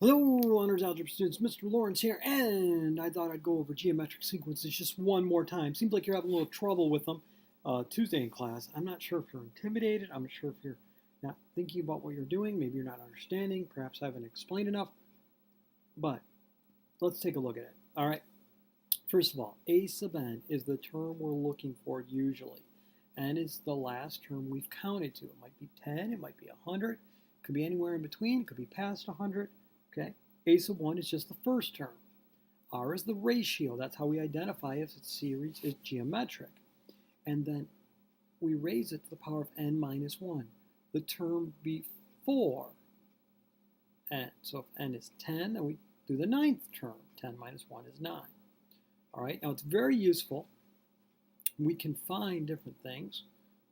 Hello, honors algebra students. Mr. Lawrence here, and I thought I'd go over geometric sequences just one more time. Seems like you're having a little trouble with them Tuesday in class. I'm not sure if you're intimidated. I'm not sure if you're not thinking about what you're doing. Maybe you're not understanding. Perhaps I haven't explained enough. But let's take a look at it. All right. First of all, a sub n is the term we're looking for usually. N is the last term we've counted to. It might be 10. It might be 100. It could be anywhere in between. It could be past 100. Okay, a sub 1 is just the first term. R is the ratio. That's how we identify if a series is geometric. And then we raise it to the power of n minus 1, the term before n. So if n is 10, then we do the ninth term. 10 minus 1 is 9. All right, now it's very useful. We can find different things.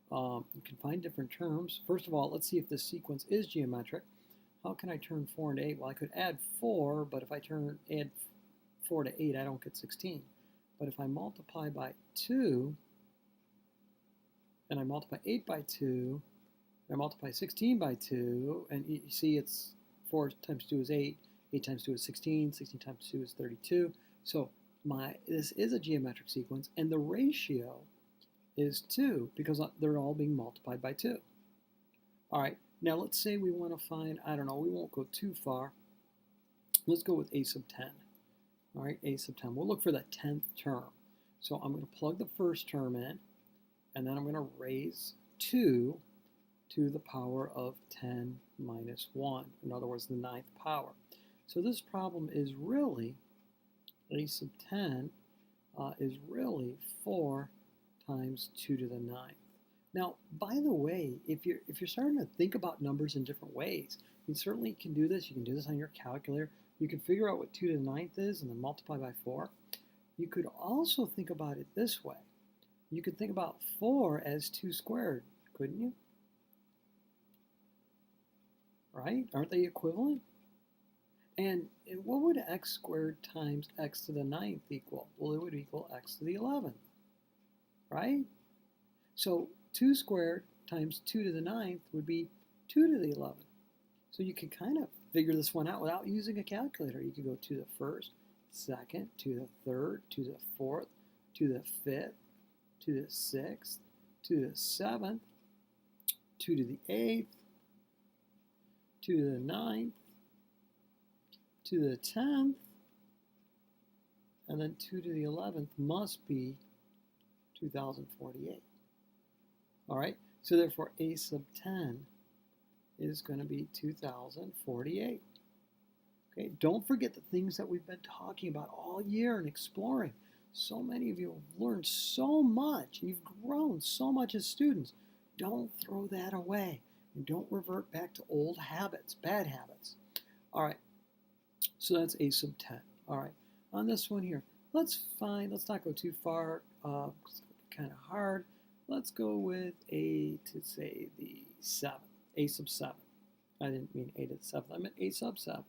You can find different terms. First of all, let's see if this sequence is geometric. How can I turn 4 into 8? Well, I could add 4, but if I add 4 to 8, I don't get 16. But if I multiply by 2, and I multiply 8 by 2, and I multiply 16 by 2, and you see it's 4 times 2 is 8, 8 times 2 is 16, 16 times 2 is 32. So this is a geometric sequence, and the ratio is 2 because they're all being multiplied by 2. All right. Now let's say we want to find, I don't know, we won't go too far. Let's go with a sub 10. All right, a sub 10. We'll look for the 10th term. So I'm going to plug the first term in, and then I'm going to raise 2 to the power of 10 minus 1. In other words, the ninth power. So this problem is really, a sub 10 is really 4 times 2 to the ninth. Now, by the way, if you're starting to think about numbers in different ways, you certainly can do this. You can do this on your calculator. You can figure out what 2 to the ninth is and then multiply by 4. You could also think about it this way. You could think about 4 as 2 squared, couldn't you? Right? Aren't they equivalent? And what would x squared times x to the ninth equal? Well, it would equal x to the 11th, right? So 2 squared times 2 to the ninth would be 2 to the 11th. So you could kind of figure this one out without using a calculator. You could go to the first, second, to the third, to the fourth, to the fifth, to the sixth, to the seventh, 2 to the eighth, to the ninth, to the 10th, and then 2 to the 11th must be 2048. All right, so therefore a sub 10 is going to be 2048. Okay, don't forget the things that we've been talking about all year and exploring. So many of you have learned so much, and you've grown so much as students. Don't throw that away, and don't revert back to old habits, bad habits. All right, so that's a sub 10. All right, on this one here, let's not go too far, it's kind of hard. Let's go with a to say the 7th, a sub 7. I didn't mean a to the 7th, I meant a sub 7.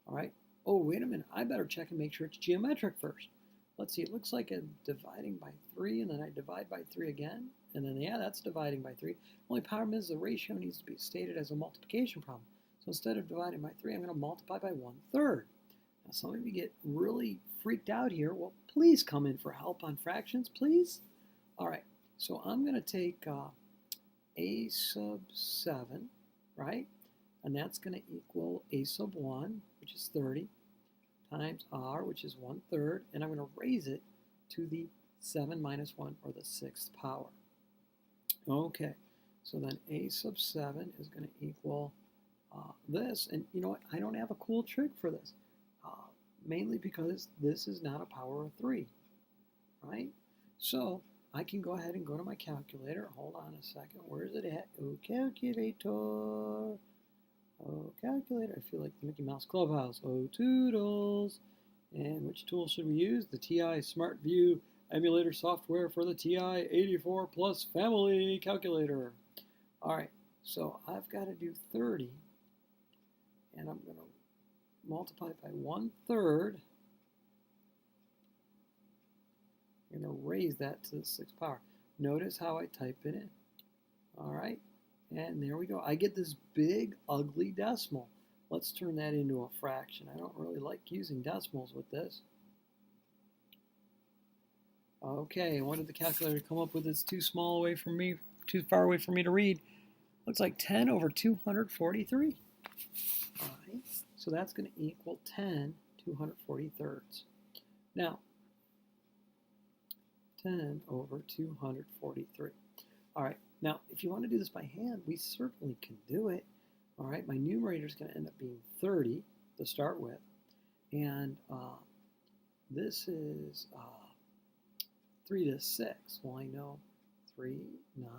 All right. Oh, wait a minute. I better check and make sure it's geometric first. Let's see. It looks like I'm dividing by 3, and then I divide by 3 again. And then, yeah, that's dividing by 3. Only problem is the ratio needs to be stated as a multiplication problem. So instead of dividing by 3, I'm going to multiply by 1/3. Now, some of you get really freaked out here. Well, please come in for help on fractions, please. All right. So I'm going to take a sub 7, right? And that's going to equal a sub 1, which is 30, times r, which is 1/3. And I'm going to raise it to the 7 minus 1, or the 6th power. Okay, so then a sub 7 is going to equal this. And you know what? I don't have a cool trick for this, mainly because this is not a power of 3, right? So I can go ahead and go to my calculator. Hold on a second. Where is it at? Oh, calculator. Oh, calculator. I feel like the Mickey Mouse Clubhouse. Oh, toodles. And which tool should we use? The TI Smart View emulator software for the TI 84 Plus family calculator. All right. So I've got to do 30. And I'm going to multiply by 1/3. I'm going to raise that to the 6th power. Notice how I type it in. All right, and there we go. I get this big, ugly decimal. Let's turn that into a fraction. I don't really like using decimals with this. Okay, what did the calculator come up with? It's too small away from me, too far away for me to read. Looks like 10 over 243. All right, so that's going to equal 10 243rds. Now, 10 over 243. All right, now if you want to do this by hand, we certainly can do it. All right, my numerator is going to end up being 30 to start with, and this is 3 to the 6. Well, I know 3, 9,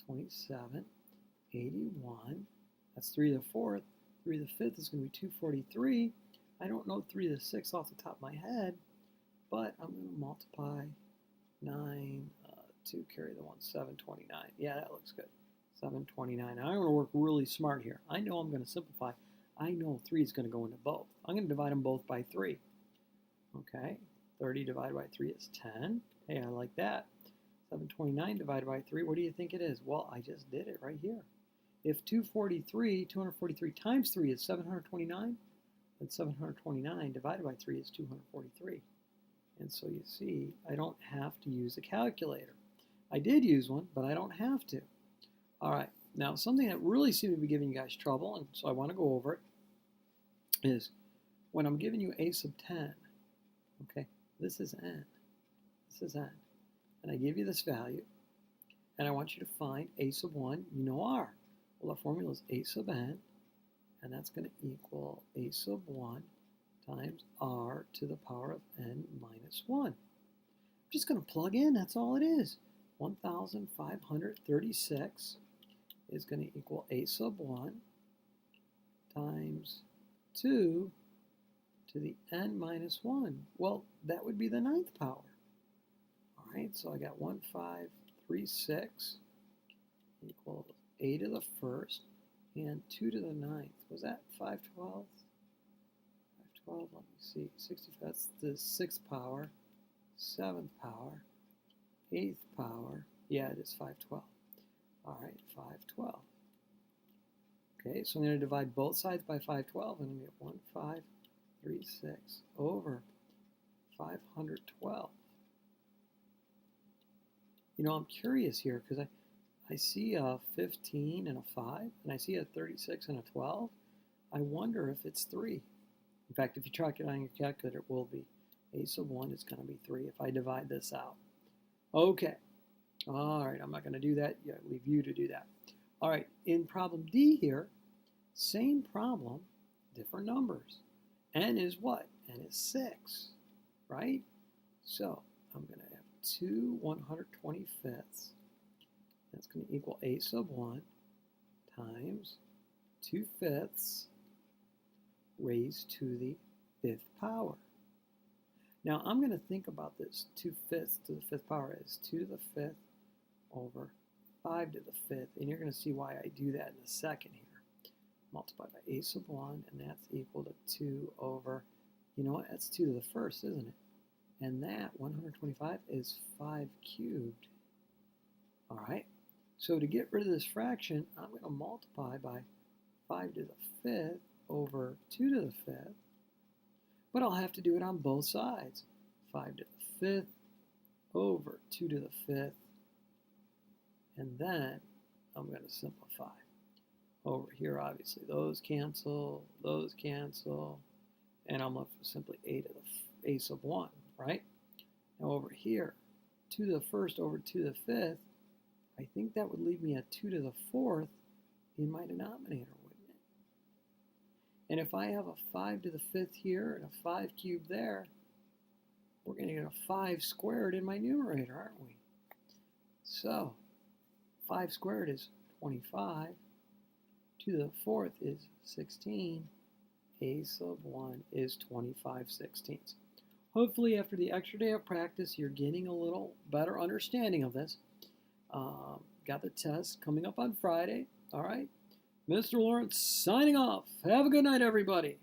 27, 81. That's 3 to the 4th. 3 to the 5th is going to be 243. I don't know 3 to the 6th off the top of my head, but I'm going to multiply 9, 2, carry the 1, 729. Yeah, that looks good. 729. Now I'm going to work really smart here. I know I'm going to simplify. I know 3 is going to go into both. I'm going to divide them both by 3. Okay, 30 divided by 3 is 10. Hey, I like that. 729 divided by 3, what do you think it is? Well, I just did it right here. If 243 times 3 is 729, then 729 divided by 3 is 243. And so you see, I don't have to use a calculator. I did use one, but I don't have to. All right, now something that really seemed to be giving you guys trouble, and so I want to go over it, is when I'm giving you a sub 10, okay, this is n, this is n, and I give you this value, and I want you to find a sub 1, you know r. Well, the formula is a sub n, and that's going to equal a sub 1 times r to the power of n minus 1. I'm just going to plug in, that's all it is. 1,536 is going to equal a sub 1 times 2 to the n minus 1. Well, that would be the 9th power. All right, so I got 1,536 equals a to the 1st and 2 to the 9th. Was that 512? 512, let me see. 60, that's the 6th power, 7th power, 8th power. Yeah, it is 512. All right, 512. Okay, so I'm going to divide both sides by 512, and I'm going to get 1,536 over 512. You know, I'm curious here because I see a 15 and a 5, and I see a 36 and a 12. I wonder if it's 3. In fact, if you track it on your calculator, it will be. A sub 1 is going to be 3 if I divide this out. Okay. All right, I'm not going to do that. Yeah, leave you to do that. All right, in problem D here, same problem, different numbers. N is what? N is 6, right? So I'm going to have 2 125ths. That's going to equal a sub 1 times 2 fifths raised to the 5th power. Now I'm going to think about this 2 fifths to the 5th power as 2 to the 5th over 5 to the 5th, and you're going to see why I do that in a second here. Multiply by a sub 1, and that's equal to 2 over, you know what, that's 2 to the 1st, isn't it? And that 125 is 5 cubed. All right, so to get rid of this fraction, I'm going to multiply by 5 to the 5th over 2 to the 5th, but I'll have to do it on both sides. 5 to the 5th over 2 to the 5th, and then I'm going to simplify. Over here, obviously, those cancel, and I'm left with simply a to the a sub 1, right? Now over here, 2 to the 1st over 2 to the 5th, I think that would leave me a 2 to the 4th in my denominator, wouldn't it? And if I have a 5 to the 5th here and a 5 cubed there, we're going to get a 5 squared in my numerator, aren't we? So 5 squared is 25. 2 to the 4th is 16. A sub 1 is 25/16. Hopefully after the extra day of practice, you're getting a little better understanding of this. Got the test coming up on Friday. All right. Mr. Lawrence signing off. Have a good night, everybody.